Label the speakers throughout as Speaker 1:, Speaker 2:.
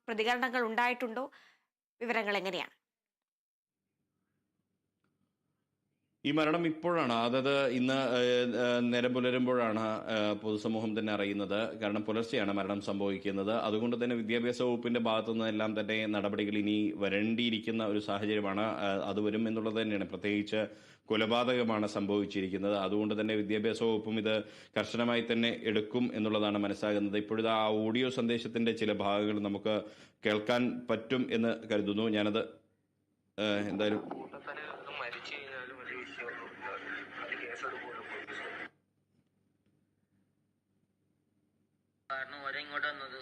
Speaker 1: പ്രതികരണങ്ങൾ ഉണ്ടായിട്ടുണ്ടോ? വിവരങ്ങൾ എങ്ങനെയാണ്?
Speaker 2: ഈ മരണം ഇപ്പോഴാണ്, അതായത് ഇന്ന് നേരം പുലരുമ്പോഴാണ് പൊതുസമൂഹം തന്നെ അറിയുന്നത്. കാരണം പുലർച്ചെയാണ് മരണം സംഭവിക്കുന്നത്. അതുകൊണ്ട് തന്നെ വിദ്യാഭ്യാസ വകുപ്പിന്റെ ഭാഗത്തു നിന്നെല്ലാം തന്നെ നടപടികൾ ഇനി വരേണ്ടിയിരിക്കുന്ന ഒരു സാഹചര്യമാണ്. അത് വരും എന്നുള്ളത് തന്നെയാണ്. പ്രത്യേകിച്ച് കൊലപാതകമാണ് സംഭവിച്ചിരിക്കുന്നത്. അതുകൊണ്ട് തന്നെ വിദ്യാഭ്യാസ വകുപ്പും ഇത് കർശനമായി തന്നെ എടുക്കും എന്നുള്ളതാണ് മനസ്സിലാകുന്നത്. ഇപ്പോഴത്തെ ആ ഓഡിയോ സന്ദേശത്തിന്റെ ചില ഭാഗങ്ങൾ നമുക്ക് കേൾക്കാൻ പറ്റും എന്ന് കരുതുന്നു. ഞാനത് എന്തായാലും
Speaker 3: മരിച്ചു കഴിഞ്ഞാലും വലിയ വിഷയമൊന്നുമില്ല. അത് കേസെടുക്കുമല്ലോ പോലീസ്. കാരണം ഒരേ ഇങ്ങോട്ട് വന്നത്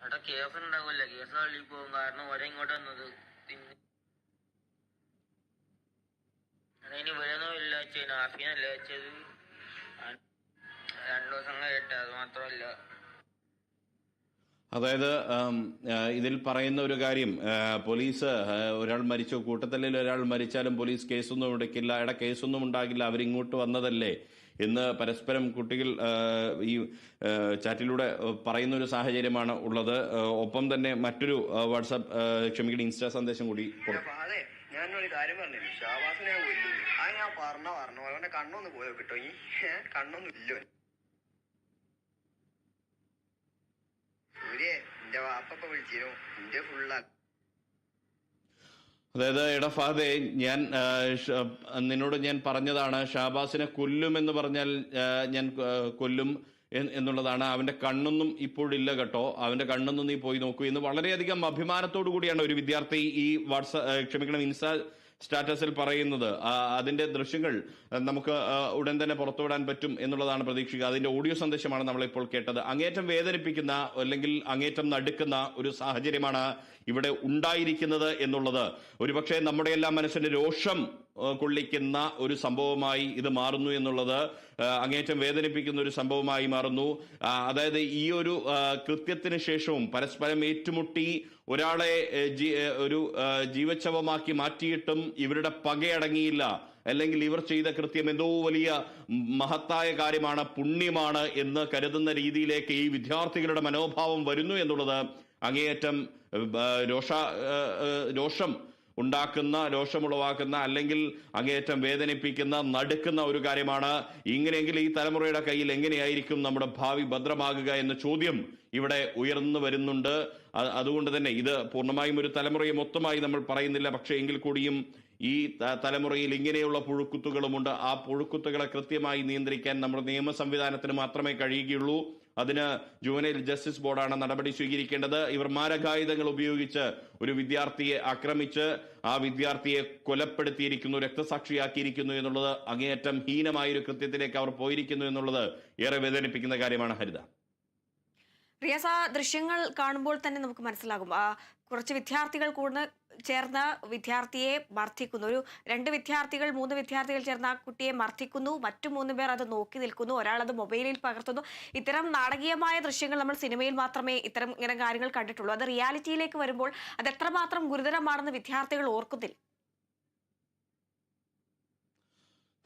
Speaker 3: അവിടെ കേസ് ഉണ്ടാവില്ല, കേസ് തള്ളി പോകും. കാരണം ഒരേ ഇങ്ങോട്ട് വന്നത് പിന്നെ അതിന് ഇവരൊന്നും ഇല്ല വെച്ചത്, നാഫിനല്ല വെച്ചത്. 2 ദിവസം കഴിയട്ടെ, അത് മാത്രമല്ല.
Speaker 2: അതായത് ഇതിൽ പറയുന്ന ഒരു കാര്യം, പോലീസ് ഒരാൾ മരിച്ചു, കൂട്ടത്തല്ലിൽ ഒരാൾ മരിച്ചാലും പോലീസ് കേസൊന്നും എടുക്കില്ല, കേസൊന്നും ഉണ്ടാകില്ല, അവരിങ്ങോട്ട് വന്നതല്ലേ എന്ന് പരസ്പരം കുട്ടികൾ ഈ ചാറ്റിലൂടെ പറയുന്ന ഒരു സാഹചര്യമാണ് ഉള്ളത്. ഒപ്പം തന്നെ മറ്റൊരു ഇൻസ്റ്റാ സന്ദേശം കൂടി.
Speaker 3: അതെ, ഞാനൊരു കാര്യം പറഞ്ഞില്ല, ഷാബാസിനെ ഞാൻ കൊല്ലും. അത് ഞാൻ പറഞ്ഞു അവന്റെ കണ്ണൊന്ന് പോയോ കിട്ടോ, ഈ കണ്ണൊന്നും ഇല്ലോ. എന്റെ വാപ്പ വിളിച്ചിരുന്നു, എന്റെ ഫുള്ളാ.
Speaker 2: അതായത് എടാ ഫഹദേ, നിന്നോട് ഞാൻ പറഞ്ഞതാണ്, ഷാബാസിനെ കൊല്ലുമെന്ന് പറഞ്ഞാൽ ഞാൻ കൊല്ലും എന്നുള്ളതാണ്. അവന്റെ കണ്ണൊന്നും ഇപ്പോഴില്ല കേട്ടോ, അവന്റെ കണ്ണൊന്നും നീ പോയി നോക്കൂ എന്ന് വളരെയധികം അഭിമാനത്തോടു കൂടിയാണ് ഒരു വിദ്യാർത്ഥി ഈ ഇൻസ്റ്റാ സ്റ്റാറ്റസിൽ പറയുന്നത്. അതിന്റെ ദൃശ്യങ്ങൾ നമുക്ക് ഉടൻ തന്നെ പുറത്തുവിടാൻ പറ്റും എന്നുള്ളതാണ് പ്രതീക്ഷിക്കുക. അതിന്റെ ഓഡിയോ സന്ദേശമാണ് നമ്മളിപ്പോൾ കേട്ടത്. അങ്ങേറ്റം വേദനിപ്പിക്കുന്ന അല്ലെങ്കിൽ അങ്ങേറ്റം നടുക്കുന്ന ഒരു സാഹചര്യമാണ് ഇവിടെ ഉണ്ടായിരിക്കുന്നത് എന്നുള്ളത് ഒരുപക്ഷെ നമ്മുടെ എല്ലാം മനസ്സിന്റെ രോഷം കൊള്ളിക്കുന്ന ഒരു സംഭവമായി ഇത് മാറുന്നു എന്നുള്ളത് അങ്ങേറ്റം വേദനിപ്പിക്കുന്ന ഒരു സംഭവമായി മാറുന്നു. അതായത് ഈ ഒരു കൃത്യത്തിന് ശേഷവും പരസ്പരം ഏറ്റുമുട്ടി ഒരാളെ ഒരു ജീവച്ഛവമാക്കി മാറ്റിയിട്ടും ഇവരുടെ പകയടങ്ങിയില്ല. അല്ലെങ്കിൽ ഇവർ ചെയ്ത കൃത്യം എന്തോ വലിയ മഹത്തായ കാര്യമാണ്, പുണ്യമാണ് എന്ന് കരുതുന്ന രീതിയിലേക്ക് ഈ വിദ്യാർത്ഥികളുടെ മനോഭാവം വരുന്നു എന്നുള്ളത് അങ്ങേയറ്റം രോഷം രോഷമുളവാക്കുന്ന അല്ലെങ്കിൽ അങ്ങേയറ്റം വേദനിപ്പിക്കുന്ന, നടുക്കുന്ന ഒരു കാര്യമാണ്. ഇങ്ങനെയെങ്കിൽ ഈ തലമുറയുടെ കയ്യിൽ എങ്ങനെയായിരിക്കും നമ്മുടെ ഭാവി ഭദ്രമാകുക എന്ന ചോദ്യം ഇവിടെ ഉയർന്നു വരുന്നുണ്ട്. അതുകൊണ്ട് തന്നെ ഇത് പൂർണ്ണമായും ഒരു തലമുറയെ മൊത്തമായി നമ്മൾ പറയുന്നില്ല, പക്ഷേ എങ്കിൽ കൂടിയും ഈ തലമുറയിൽ ഇങ്ങനെയുള്ള പുഴുക്കുത്തുകളുമുണ്ട്. ആ പുഴുക്കുത്തുകളെ കൃത്യമായി നിയന്ത്രിക്കാൻ നമ്മുടെ നിയമ സംവിധാനത്തിന് മാത്രമേ കഴിയുകയുള്ളൂ. അതിന് ജുവനൈൽ ജസ്റ്റിസ് ബോർഡാണ് നടപടി സ്വീകരിക്കേണ്ടത്. ഇവർ മാരകായുധങ്ങൾ ഉപയോഗിച്ച് ഒരു വിദ്യാർത്ഥിയെ ആക്രമിച്ച് ആ വിദ്യാർത്ഥിയെ കൊലപ്പെടുത്തിയിരിക്കുന്നു, രക്തസാക്ഷിയാക്കിയിരിക്കുന്നു എന്നുള്ളത് അങ്ങേയറ്റം ഹീനമായ ഒരു കൃത്യത്തിലേക്ക് അവർ പോയിരിക്കുന്നു എന്നുള്ളത് ഏറെ വേദനിപ്പിക്കുന്ന കാര്യമാണ്. ഹരിത,
Speaker 1: റിയാസ്, ആ ദൃശ്യങ്ങൾ കാണുമ്പോൾ തന്നെ നമുക്ക് മനസ്സിലാകും, കുറച്ച് വിദ്യാർത്ഥികൾ കൂടെ ചേർന്ന് വിദ്യാർത്ഥിയെ മർദ്ദിക്കുന്നു. 2 വിദ്യാർത്ഥികൾ 3 വിദ്യാർത്ഥികൾ ചേർന്ന് ആ കുട്ടിയെ മർദ്ദിക്കുന്നു. മറ്റു 3 പേർ അത് നോക്കി നിൽക്കുന്നു. ഒരാൾ അത് മൊബൈലിൽ പകർത്തുന്നു. ഇത്തരം നാടകീയമായ ദൃശ്യങ്ങൾ നമ്മൾ സിനിമയിൽ മാത്രമേ ഇങ്ങനെ കാര്യങ്ങൾ കണ്ടിട്ടുള്ളൂ. അത് റിയാലിറ്റിയിലേക്ക് വരുമ്പോൾ അത് എത്രമാത്രം ഗുരുതരമാണെന്ന് വിദ്യാർത്ഥികൾ ഓർക്കുന്നില്ല.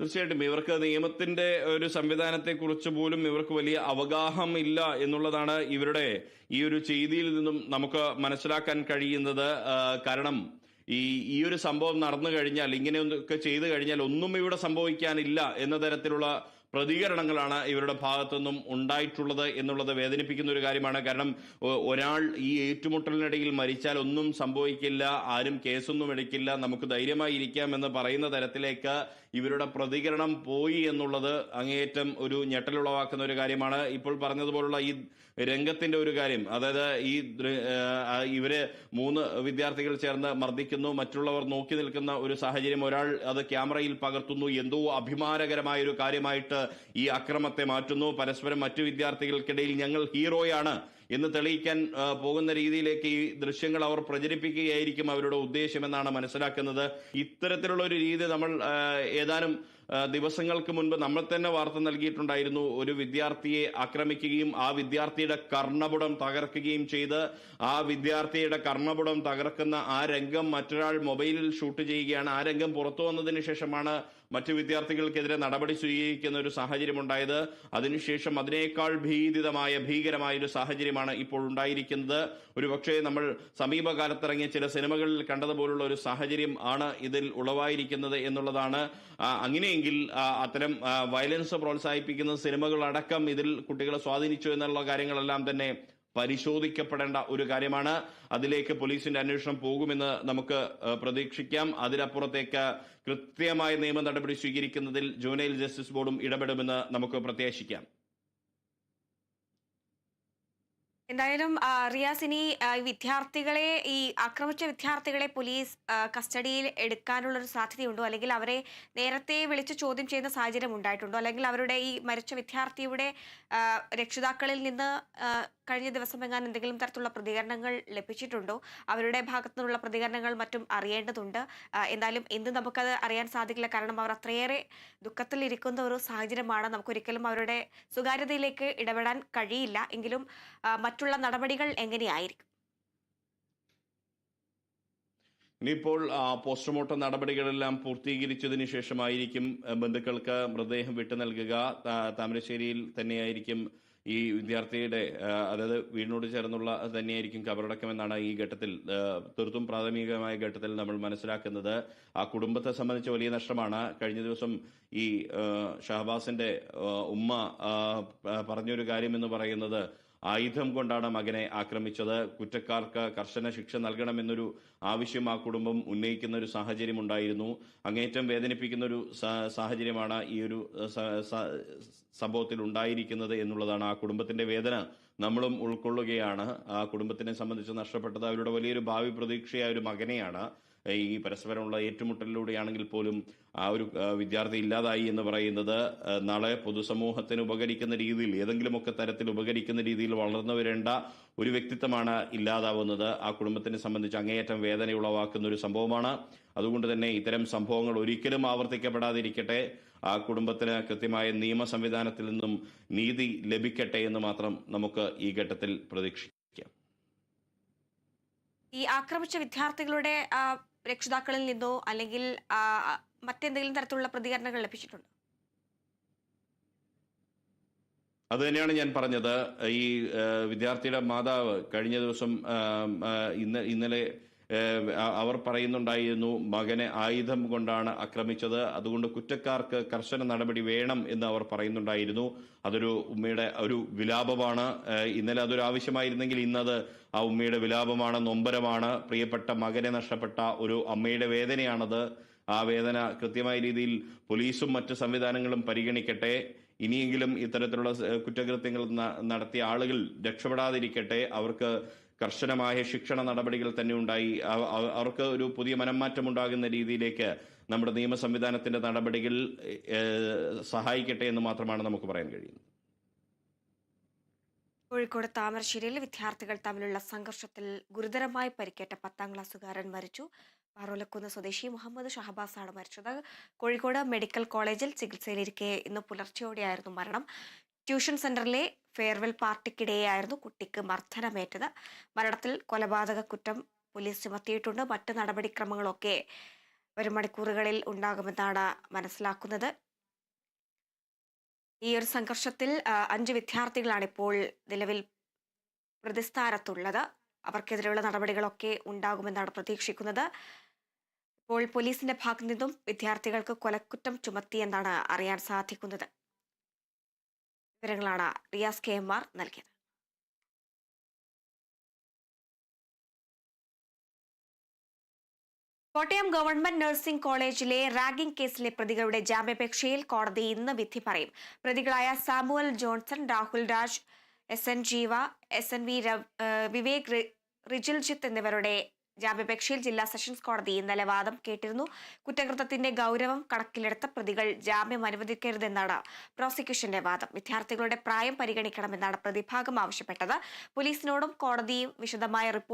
Speaker 2: തീർച്ചയായിട്ടും ഇവർക്ക് നിയമത്തിന്റെ ഒരു സംവിധാനത്തെ കുറിച്ച് പോലും ഇവർക്ക് വലിയ അവഗാഹം ഇല്ല എന്നുള്ളതാണ് ഇവരുടെ ഈ ഒരു ചെയ്തിയിൽ നിന്നും നമുക്ക് മനസ്സിലാക്കാൻ കഴിയുന്നത്. കാരണം ഈ ഒരു സംഭവം നടന്നു കഴിഞ്ഞാൽ, ഇങ്ങനെയൊക്കെ ചെയ്തു കഴിഞ്ഞാൽ ഒന്നും ഇവിടെ സംഭവിക്കാനില്ല എന്ന തരത്തിലുള്ള പ്രതികരണങ്ങളാണ് ഇവരുടെ ഭാഗത്തുനിന്നും ഉണ്ടായിട്ടുള്ളത് എന്നുള്ളത് വേദനിപ്പിക്കുന്ന ഒരു കാര്യമാണ്. കാരണം ഒരാൾ ഈ ഏറ്റുമുട്ടലിനിടയിൽ മരിച്ചാൽ ഒന്നും സംഭവിക്കില്ല, ആരും കേസൊന്നും എടുക്കില്ല, നമുക്ക് ധൈര്യമായി ഇരിക്കാം എന്ന് പറയുന്ന തരത്തിലേക്ക് ഇവരുടെ പ്രതികരണം പോയി എന്നുള്ളത് അങ്ങേയറ്റം ഒരു ഞെട്ടലുളവാക്കുന്ന ഒരു കാര്യമാണ്. ഇപ്പോൾ പറഞ്ഞതുപോലുള്ള ഈ രംഗത്തിന്റെ ഒരു കാര്യം, അതായത് ഇവര് 3 വിദ്യാർത്ഥികൾ ചേർന്ന് മർദ്ദിക്കുന്നു, മറ്റുള്ളവർ നോക്കി നിൽക്കുന്ന ഒരു സാഹചര്യം, ഒരാൾ അത് ക്യാമറയിൽ പകർത്തുന്നു, എന്തോ അഭിമാനകരമായ ഒരു കാര്യമായിട്ട് ഈ അക്രമത്തെ മാറ്റുന്നു. പരസ്പരം മറ്റു വിദ്യാർത്ഥികൾക്കിടയിൽ ഞങ്ങൾ ഹീറോയാണ് എന്ന് തെളിയിക്കാൻ പോകുന്ന രീതിയിലേക്ക് ഈ ദൃശ്യങ്ങൾ അവർ പ്രചരിപ്പിക്കുകയായിരിക്കും അവരുടെ ഉദ്ദേശമെന്നാണ് മനസ്സിലാക്കുന്നത്. ഇത്തരത്തിലുള്ള ഒരു രീതി നമ്മൾ ഏതാനും ദിവസങ്ങൾക്ക് മുൻപ് നമ്മൾ തന്നെ വാർത്ത നൽകിയിട്ടുണ്ടായിരുന്നു. ഒരു വിദ്യാർത്ഥിയെ ആക്രമിക്കുകയും ആ വിദ്യാർത്ഥിയുടെ കർണപുടം തകർക്കുകയും ചെയ്ത് ആ വിദ്യാർത്ഥിയുടെ കർണപുടം തകർക്കുന്ന ആ രംഗം മറ്റൊരാൾ മൊബൈലിൽ ഷൂട്ട് ചെയ്യുകയാണ്. ആ രംഗം പുറത്തു വന്നതിന് ശേഷമാണ് മറ്റു വിദ്യാർത്ഥികൾക്കെതിരെ നടപടി സ്വീകരിക്കുന്ന ഒരു സാഹചര്യം ഉണ്ടായത്. അതിനുശേഷം അതിനേക്കാൾ ഭീകരമായ ഒരു സാഹചര്യമാണ് ഇപ്പോൾ ഉണ്ടായിരിക്കുന്നത്. ഒരുപക്ഷെ നമ്മൾ സമീപകാലത്തിറങ്ങിയ ചില സിനിമകളിൽ കണ്ടതുപോലുള്ള ഒരു സാഹചര്യം ആണ് ഇതിൽ ഉളവായിരിക്കുന്നത് എന്നുള്ളതാണ്. അങ്ങനെയെങ്കിൽ അത്തരം വയലൻസ് പ്രോത്സാഹിപ്പിക്കുന്ന സിനിമകളടക്കം ഇതിൽ കുട്ടികളെ സ്വാധീനിച്ചു എന്നുള്ള കാര്യങ്ങളെല്ലാം തന്നെ പരിശോധിക്കപ്പെടേണ്ട ഒരു കാര്യമാണ്. അതിലേക്ക് പോലീസിന്റെ അന്വേഷണം പോകുമെന്ന് നമുക്ക് പ്രതീക്ഷിക്കാം. അതിനപ്പുറത്തേക്ക് കൃത്യമായ നിയമ നടപടി സ്വീകരിക്കുന്നതിൽ ജുവനൈൽ ജസ്റ്റിസ് ബോർഡും ഇടപെടുമെന്ന് നമുക്ക് പ്രത്യാശിക്കാം.
Speaker 1: എന്തായാലും റിയാസ്, ഇനി വിദ്യാർത്ഥികളെ, ഈ ആക്രമിച്ച വിദ്യാർത്ഥികളെ പോലീസ് കസ്റ്റഡിയിൽ എടുക്കാനുള്ള ഒരു സാധ്യതയുണ്ടോ? അല്ലെങ്കിൽ അവരെ നേരത്തെ വിളിച്ച് ചോദ്യം ചെയ്യുന്ന സാഹചര്യം ഉണ്ടായിട്ടുണ്ടോ? അല്ലെങ്കിൽ അവരുടെ ഈ മരിച്ച വിദ്യാർത്ഥിയുടെ രക്ഷിതാക്കളിൽ നിന്ന് കഴിഞ്ഞ ദിവസം എങ്ങാനും എന്തെങ്കിലും തരത്തിലുള്ള പ്രതികരണങ്ങൾ ലഭിച്ചിട്ടുണ്ടോ? അവരുടെ ഭാഗത്തു നിന്നുള്ള പ്രതികരണങ്ങൾ മറ്റും അറിയേണ്ടതുണ്ട്. എന്തായാലും ഇന്ന് നമുക്കത് അറിയാൻ സാധിക്കില്ല, കാരണം അവർ അത്രയേറെ ദുഃഖത്തിലിരിക്കുന്ന ഒരു സാഹചര്യമാണ്. നമുക്കൊരിക്കലും അവരുടെ സ്വകാര്യതയിലേക്ക് ഇടപെടാൻ കഴിയില്ല. എങ്കിലും മറ്റുള്ള നടപടികൾ എങ്ങനെയായിരിക്കും?
Speaker 2: ഇനിയിപ്പോൾ പോസ്റ്റ്മോർട്ടം നടപടികളെല്ലാം പൂർത്തീകരിച്ചതിന് ശേഷമായിരിക്കും ബന്ധുക്കൾക്ക് മൃതദേഹം വിട്ടു നൽകുക. താമരശ്ശേരിയിൽ തന്നെയായിരിക്കും ഈ വിദ്യാർത്ഥിയുടെ, അതായത് വീടിനോട് ചേർന്നുള്ള തന്നെയായിരിക്കും കബറടക്കമെന്നാണ് ഈ ഘട്ടത്തിൽ, തീർത്തും പ്രാഥമികമായ ഘട്ടത്തിൽ നമ്മൾ മനസ്സിലാക്കുന്നത്. ആ കുടുംബത്തെ സംബന്ധിച്ച് വലിയ നഷ്ടമാണ്. കഴിഞ്ഞ ദിവസം ഈ ഷഹബാസിന്റെ ഉമ്മ പറഞ്ഞൊരു കാര്യം എന്ന് പറയുന്നത്, ആയുധം കൊണ്ടാണ് മകനെ ആക്രമിച്ചത്, കുറ്റക്കാർക്ക് കർശന ശിക്ഷ നൽകണമെന്നൊരു ആവശ്യം ആ കുടുംബം ഉന്നയിക്കുന്ന ഒരു സാഹചര്യം ഉണ്ടായിരുന്നു. അങ്ങേറ്റം വേദനിപ്പിക്കുന്ന ഒരു സാഹചര്യമാണ് ഈ ഒരു സംഭവത്തിൽ ഉണ്ടായിരിക്കുന്നത് എന്നുള്ളതാണ്. ആ കുടുംബത്തിന്റെ വേദന നമ്മളും ഉൾക്കൊള്ളുകയാണ്. ആ കുടുംബത്തിനെ സംബന്ധിച്ച് നഷ്ടപ്പെട്ടത് അവരുടെ വലിയൊരു ഭാവി പ്രതീക്ഷയായ ഒരു മകനെയാണ്. ഈ പരസ്പരമുള്ള ഏറ്റുമുട്ടലിലൂടെയാണെങ്കിൽ പോലും ആ ഒരു വിദ്യാർത്ഥി ഇല്ലാതായി എന്ന് പറയുന്നത് നാളെ പൊതുസമൂഹത്തിന് ഉപകരിക്കുന്ന രീതിയിൽ, ഏതെങ്കിലുമൊക്കെ തരത്തിൽ ഉപകരിക്കുന്ന രീതിയിൽ വളർന്നു വരേണ്ട ഒരു വ്യക്തിത്വമാണ് ഇല്ലാതാവുന്നത്. ആ കുടുംബത്തിനെ സംബന്ധിച്ച് അങ്ങേയറ്റം വേദന ഉളവാക്കുന്ന ഒരു സംഭവമാണ്. അതുകൊണ്ട് തന്നെ ഇത്തരം സംഭവങ്ങൾ ഒരിക്കലും ആവർത്തിക്കപ്പെടാതിരിക്കട്ടെ, ആ കുടുംബത്തിന് കൃത്യമായ നിയമ സംവിധാനത്തിൽ നിന്നും നീതി ലഭിക്കട്ടെ എന്ന് മാത്രം നമുക്ക് ഈ ഘട്ടത്തിൽ പ്രതീക്ഷിക്കാം.
Speaker 1: ഈ ആക്രമിച്ച വിദ്യാർത്ഥികളുടെ രക്ഷിതാക്കളിൽ നിന്നോ അല്ലെങ്കിൽ മറ്റെന്തെങ്കിലും തരത്തിലുള്ള പ്രതികരണങ്ങൾ ലഭിച്ചിട്ടുണ്ടോ?
Speaker 2: അത് തന്നെയാണ് ഞാൻ പറഞ്ഞത്. ഈ വിദ്യാർത്ഥിയുടെ മാതാവ് കഴിഞ്ഞ ദിവസം ഇന്നലെ അവർ പറയുന്നുണ്ടായിരുന്നു, മകനെ ആയുധം കൊണ്ടാണ് ആക്രമിച്ചത്, അതുകൊണ്ട് കുറ്റക്കാർക്ക് കർശന നടപടി വേണം എന്ന് അവർ പറയുന്നുണ്ടായിരുന്നു. അതൊരു ഉമ്മയുടെ ഒരു വിലാപമാണ്. ഇന്നലെ അതൊരു ആവശ്യമായിരുന്നെങ്കിൽ ഇന്നത് ആ ഉമ്മയുടെ വിലാപമാണ്, നൊമ്പരമാണ്. പ്രിയപ്പെട്ട മകനെ നഷ്ടപ്പെട്ട ഒരു അമ്മയുടെ വേദനയാണത്. ആ വേദന കൃത്യമായ രീതിയിൽ പോലീസും മറ്റ് സംവിധാനങ്ങളും പരിഗണിക്കട്ടെ. ഇനിയെങ്കിലും ഇത്തരത്തിലുള്ള കുറ്റകൃത്യങ്ങൾ നടത്തിയ ആളുകൾ രക്ഷപ്പെടാതിരിക്കട്ടെ. അവർക്ക് കർശനമായ ശിക്ഷണ നടപടികൾ തന്നെ ഉണ്ടായി അവർക്ക് ഒരു പുതിയ മനംമാറ്റം ഉണ്ടാകുന്ന രീതിയിലേക്ക് നമ്മുടെ നിയമ സംവിധാനത്തിന്റെ നടപടികൾ സഹായിക്കട്ടെ എന്ന് മാത്രമാണ് നമുക്ക് പറയാൻ കഴിയുന്നത്.
Speaker 1: കോഴിക്കോട് താമരശ്ശേരിയിൽ വിദ്യാർത്ഥികൾ തമ്മിലുള്ള സംഘർഷത്തിൽ ഗുരുതരമായി പരിക്കേറ്റ 10ാം ക്ലാസ്സുകാരൻ മരിച്ചു. പാറോലക്കുന്ന് സ്വദേശി മുഹമ്മദ് ഷഹബാസാണ് മരിച്ചത്. കോഴിക്കോട് മെഡിക്കൽ കോളേജിൽ ചികിത്സയിലിരിക്കെ ഇന്ന് പുലർച്ചെയോടെയായിരുന്നു മരണം. ട്യൂഷൻ സെന്ററിലെ ഫെയർവെൽ പാർട്ടിക്കിടെയായിരുന്നു കുട്ടിക്ക് മർദ്ദനമേറ്റത്. മരണത്തിൽ കൊലപാതക കുറ്റം പോലീസ് ചുമത്തിയിട്ടുണ്ട്. മറ്റ് നടപടിക്രമങ്ങളൊക്കെ വരും മണിക്കൂറുകളിൽ ഉണ്ടാകുമെന്നാണ് മനസ്സിലാക്കുന്നത്. ഈ ഒരു സംഘർഷത്തിൽ 5 വിദ്യാർത്ഥികളാണ് ഇപ്പോൾ നിലവിൽ പ്രതിസ്ഥാനത്തുള്ളത്. അവർക്കെതിരെയുള്ള നടപടികളൊക്കെ ഉണ്ടാകുമെന്നാണ് പ്രതീക്ഷിക്കുന്നത്. ഇപ്പോൾ പോലീസിന്റെ ഭാഗത്തു നിന്നും വിദ്യാർത്ഥികൾക്ക് കൊലക്കുറ്റം ചുമത്തിയെന്നാണ് അറിയാൻ സാധിക്കുന്നത്. വിവരങ്ങളാണ് റിയാസ് KMR നൽകിയത്. കോട്ടയം ഗവൺമെന്റ് നഴ്സിംഗ് കോളേജിലെ റാഗിംഗ് കേസിലെ പ്രതികളുടെ ജാമ്യാപേക്ഷയിൽ കോടതി ഇന്ന് വിധി പറയും. പ്രതികളായ Samuel Johnson, Rahul Raj, SN ജീവ, SNV വിവേക്, റിജിൽജിത്ത് എന്നിവരുടെ ജാമ്യാപേക്ഷയിൽ ജില്ലാ സെഷൻസ് കോടതി ഇന്നലെ വാദം കേട്ടിരുന്നു. കുറ്റകൃത്യത്തിന്റെ ഗൗരവം കണക്കിലെടുത്ത പ്രതികൾ ജാമ്യം അനുവദിക്കരുതെന്നാണ് പ്രോസിക്യൂഷന്റെ വാദം. വിദ്യാർത്ഥികളുടെ പ്രായം പരിഗണിക്കണമെന്നാണ് പ്രതിഭാഗം ആവശ്യപ്പെട്ടത്. പോലീസിനോടും കോടതിയും വിശദമായ റിപ്പോർട്ട്